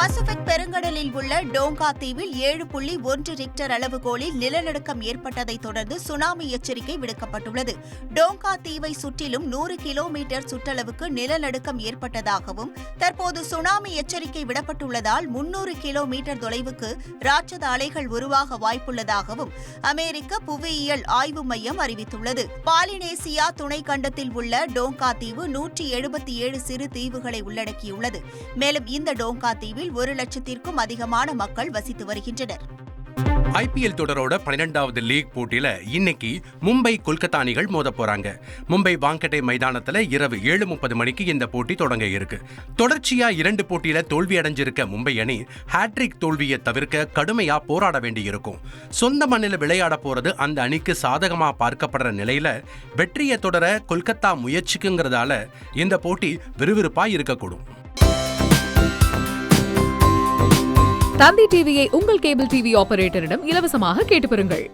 Pacific பெருங்கடலில் உள்ள Tonga தீவில் 7.1 ரிக்டர் அளவுகோலில் நிலநடுக்கம் ஏற்பட்டதை தொடர்ந்து சுனாமி எச்சரிக்கை விடுக்கப்பட்டுள்ளது. டோங்கா தீவை சுற்றிலும் 100 கிலோமீட்டர் சுற்றளவுக்கு நிலநடுக்கம் ஏற்பட்டதாகவும் தற்போது சுனாமி எச்சரிக்கை விடப்பட்டுள்ளதால் 300 கிலோமீட்டர் தொலைவுக்கு ராட்சத அலைகள் உருவாக வாய்ப்புள்ளதாகவும் அமெரிக்க புவியியல் ஆய்வு மையம் அறிவித்துள்ளது. பாலினேசியா துணைக்கண்டத்தில் உள்ள டோங்கா தீவு 177 சிறு தீவுகளை உள்ளடக்கியுள்ளது. மேலும் இந்த டோங்கா தீவில் 1 லட்சத்திற்கும் அதிகமான மக்கள் வசித்து வருகின்றனர். ஐபிஎல் தொடரோட 12வது லீக் போட்டியில இன்னைக்கு மும்பை கொல்கத்தா அணிகள் மோத போறாங்க. மும்பை வாங்கடே மைதானத்துல இரவு 7:30 மணிக்கு இந்த போட்டி தொடங்க இருக்கு. தொடர்ச்சியா 2 போட்டியில தோல்வி அடைஞ்சிருக்க மும்பை அணி ஹேட்ரிக் தோல்வியை தவிர்க்க கடுமையா போராட வேண்டியிருக்கும். சொந்த மண்ணில் விளையாட போறது அந்த அணிக்கு சாதகமா பார்க்கப்படுற நிலையில வெற்றியை தொடர கொல்கத்தா முயற்சிக்குங்கிறதால இந்த போட்டி விறுவிறுப்பா இருக்கக்கூடும். தந்தி டிவியை உங்கள் கேபிள் டிவி ஆபரேட்டரிடம் இலவசமாக கேட்டு பெறுங்கள்.